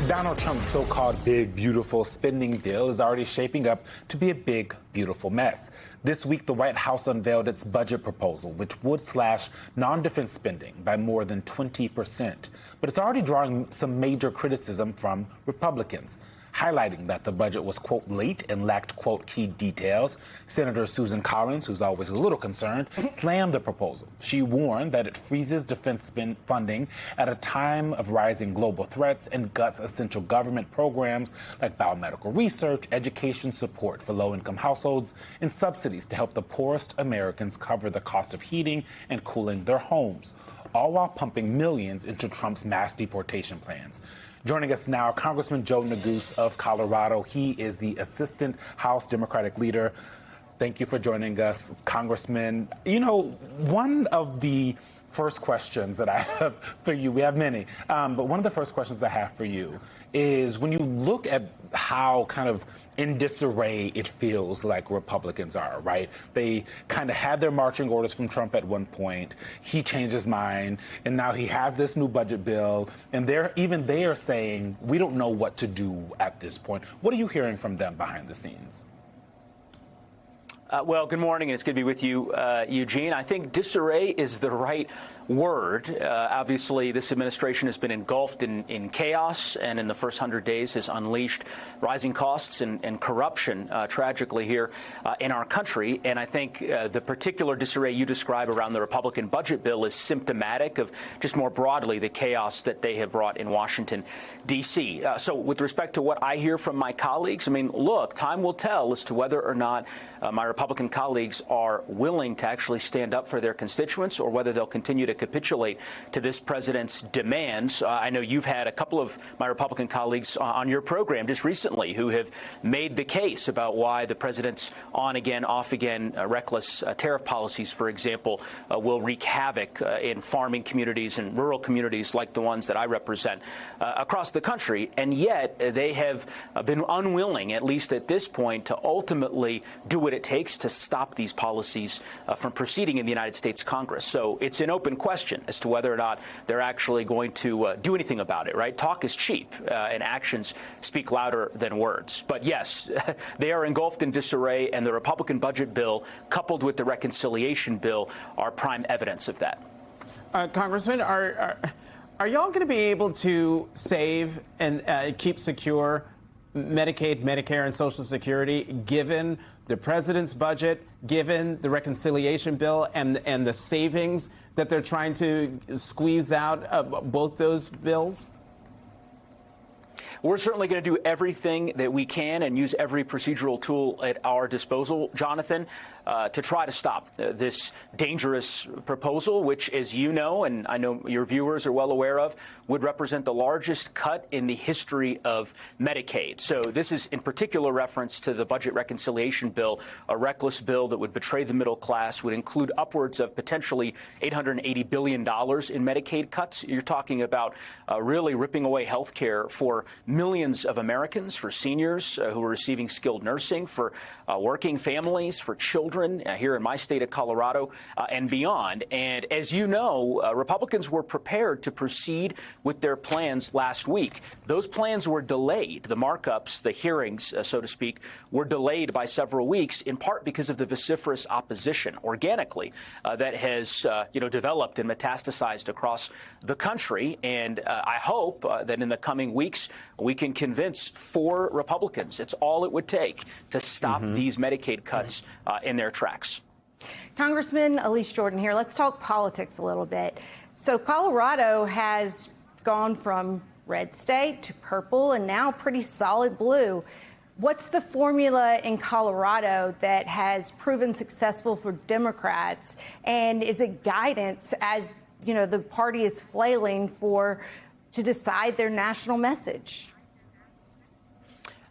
Donald Trump's so-called big, beautiful spending bill is already shaping up to be a big, beautiful mess. This week, the White House unveiled its budget proposal, which would slash non-defense spending by more than 20%. But it's already drawing some major criticism from Republicans, highlighting that the budget was, quote, late and lacked, quote, key details. Senator Susan Collins, who's always a little concerned, slammed the proposal. She warned that it freezes defense funding at a time of rising global threats and guts essential government programs like biomedical research, education support for low-income households, and subsidies to help the poorest Americans cover the cost of heating and cooling their homes, all while pumping millions into Trump's mass deportation plans. Joining us now, Congressman Joe Neguse of Colorado. He is the Assistant House Democratic Leader. Thank you for joining us, Congressman. You know, one of the first questions that I have for you, we have many, but one of the first questions I have for you is when you look at how kind of in disarray it feels like Republicans are, right? They kind of had their marching orders from Trump at one point. He changed his mind, and now he has this new budget bill, and they are saying, we don't know what to do at this point. What are you hearing from them behind the scenes? Well, good morning, and it's good to be with you, Eugene. I think disarray is the right word. Obviously, this administration has been engulfed in chaos, and in the first 100 days has unleashed rising costs and corruption, tragically, here in our country. And I think the particular disarray you describe around the Republican budget bill is symptomatic of just more broadly the chaos that they have wrought in Washington, D.C. So with respect to what I hear from my colleagues, I mean, look, time will tell as to whether or not my Republican colleagues are willing to actually stand up for their constituents or whether they'll continue to capitulate to this president's demands. I know you've had a couple of my Republican colleagues on your program just recently who have made the case about why the president's on-again, off-again reckless tariff policies, for example, will wreak havoc in farming communities and rural communities like the ones that I represent across the country. And yet they have been unwilling, at least at this point, to ultimately do what it takes to stop these policies from proceeding in the United States Congress. So it's an open question as to whether or not they're actually going to do anything about it, right? Talk is cheap, and actions speak louder than words. But yes, they are engulfed in disarray, and the Republican budget bill, coupled with the reconciliation bill, are prime evidence of that. Congressman, are y'all going to be able to save and keep secure Medicaid, Medicare, and Social Security, given the president's budget, given the reconciliation bill and the savings that they're trying to squeeze out of both those bills? We're certainly going to do everything that we can and use every procedural tool at our disposal, Jonathan, to try to stop this dangerous proposal, which, as you know, and I know your viewers are well aware of, would represent the largest cut in the history of Medicaid. So this is in particular reference to the budget reconciliation bill, a reckless bill that would betray the middle class, would include upwards of potentially $880 billion in Medicaid cuts. You're talking about really ripping away health care for millions of Americans, for seniors who are receiving skilled nursing, for working families, for children here in my state of Colorado and beyond. And as you know, Republicans were prepared to proceed with their plans last week. Those plans were delayed. The markups, the hearings, so to speak, were delayed by several weeks, in part because of the vociferous opposition organically that has developed and metastasized across the country. And I hope that in the coming weeks we can convince 4 Republicans. It's all it would take to stop these Medicaid cuts in their tracks. Congressman Elise Jordan here. Let's talk politics a little bit. So Colorado has gone from red state to purple and now pretty solid blue. What's the formula in Colorado that has proven successful for Democrats? And is it guidance as, you know, the party is flailing to decide their national message?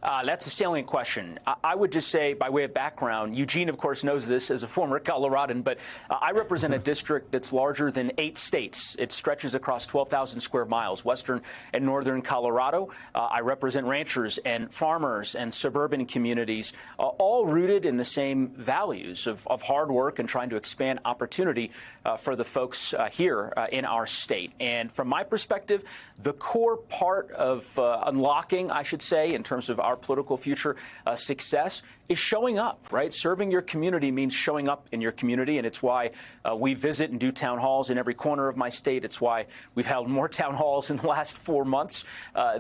That's a salient question. I would just say, by way of background, Eugene, of course, knows this as a former Coloradan, but I represent a district that's larger than 8 states. It stretches across 12,000 square miles, western and northern Colorado. I represent ranchers and farmers and suburban communities, all rooted in the same values of hard work and trying to expand opportunity for the folks here in our state. And from my perspective, the core part of unlocking, I should say, in terms of our political future success is showing up, right? Serving your community means showing up in your community, and it's why we visit and do town halls in every corner of my state. It's why we've held more town halls in the last 4 months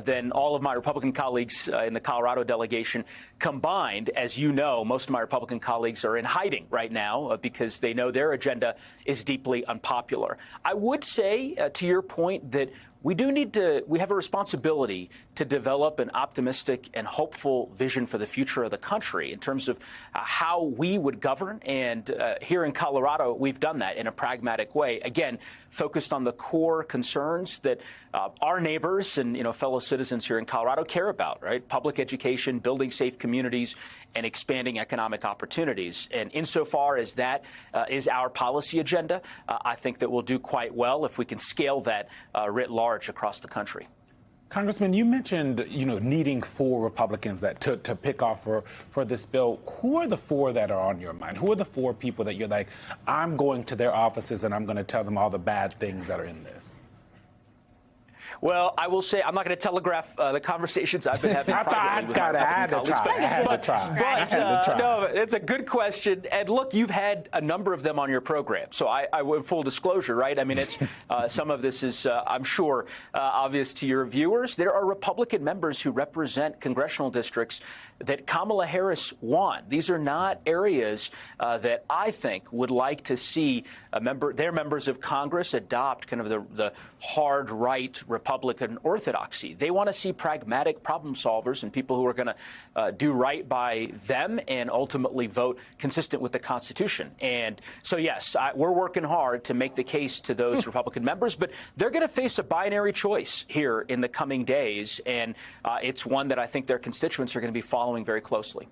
than all of my Republican colleagues in the Colorado delegation combined. As you know, most of my Republican colleagues are in hiding right now because they know their agenda is deeply unpopular. I would say, to your point, that we have a responsibility to develop an optimistic and hopeful vision for the future of the country in terms of how we would govern. And here in Colorado, we've done that in a pragmatic way, again, focused on the core concerns that our neighbors and fellow citizens here in Colorado care about, right? Public education, building safe communities, and expanding economic opportunities. And insofar as that is our policy agenda, I think that we'll do quite well if we can scale that writ large across the country. Congressman, you mentioned, needing 4 Republicans to pick off for this bill. Who are the 4 that are on your mind? Who are the 4 people that you're like, I'm going to their offices and I'm going to tell them all the bad things that are in this? Well, I will say I'm not going to telegraph the conversations I've been having privately with my Republican colleagues. No, it's a good question. And look, you've had a number of them on your program. So I would, full disclosure, right? I mean, it's some of this is, I'm sure, obvious to your viewers. There are Republican members who represent congressional districts that Kamala Harris won. These are not areas that I think would like to see their members of Congress adopt kind of the hard right Republican orthodoxy. They want to see pragmatic problem solvers and people who are going to do right by them and ultimately vote consistent with the Constitution. And so, yes, we're working hard to make the case to those Republican members, but they're going to face a binary choice here in the coming days. And it's one that I think their constituents are going to be following very closely.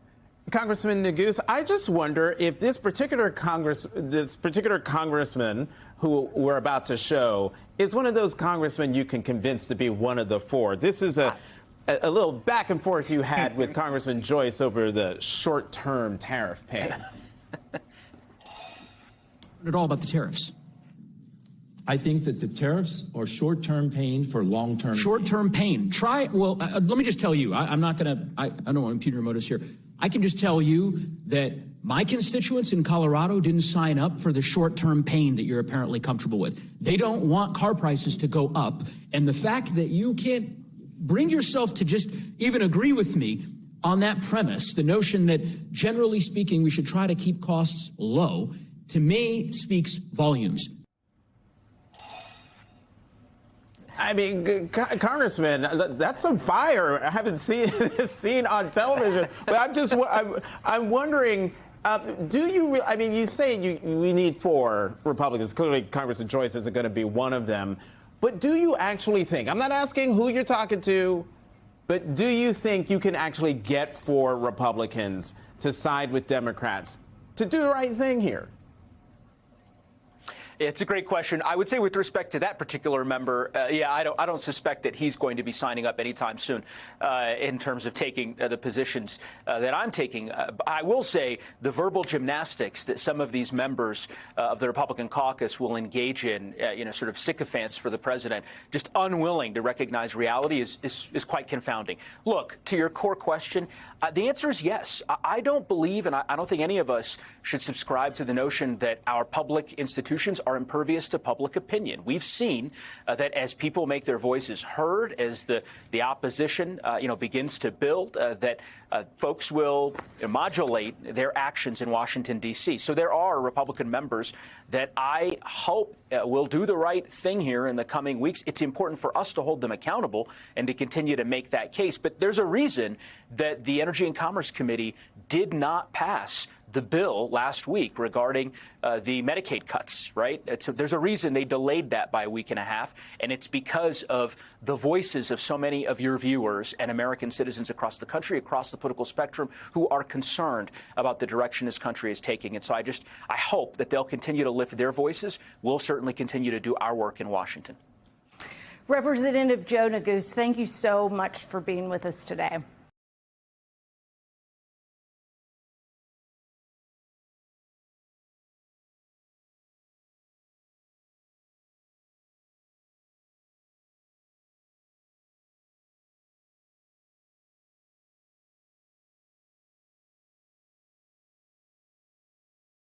Congressman Neguse, I just wonder if this particular congressman who we're about to show is one of those congressmen you can convince to be one of the 4. This is a little back and forth you had with Congressman Joyce over the short-term tariff pain. Not all about the tariffs. I think that the tariffs are short-term pain for long-term. Short-term pain. Let me just tell you, I don't want to impugn your motives here. I can just tell you that my constituents in Colorado didn't sign up for the short-term pain that you're apparently comfortable with. They don't want car prices to go up. And the fact that you can't bring yourself to just even agree with me on that premise, the notion that generally speaking, we should try to keep costs low, to me speaks volumes. I mean, Congressman, that's some fire. I haven't seen on television. But I'm wondering, do you? I mean, you say we need 4 Republicans. Clearly, Congressman Joyce isn't going to be one of them. But do you actually think? I'm not asking who you're talking to, but do you think you can actually get 4 Republicans to side with Democrats to do the right thing here? It's a great question. I would say with respect to that particular member, I don't suspect that he's going to be signing up anytime soon in terms of taking the positions that I'm taking. I will say the verbal gymnastics that some of these members of the Republican caucus will engage in, sort of sycophants for the president, just unwilling to recognize reality is quite confounding. Look, to your core question, the answer is yes. I don't believe, and I don't think any of us should subscribe to the notion that our public institutions are impervious to public opinion. We've seen that as people make their voices heard, as the opposition, begins to build, that folks will modulate their actions in Washington, D.C. So there are Republican members that I hope will do the right thing here in the coming weeks. It's important for us to hold them accountable and to continue to make that case. But there's a reason that the Energy and Commerce Committee did not pass the bill last week regarding the Medicaid cuts, right? There's a reason they delayed that by a week and a half, and it's because of the voices of so many of your viewers and American citizens across the country, across the political spectrum, who are concerned about the direction this country is taking. And so I hope that they'll continue to lift their voices. We'll certainly continue to do our work in Washington. Representative Joe Neguse, thank you so much for being with us today.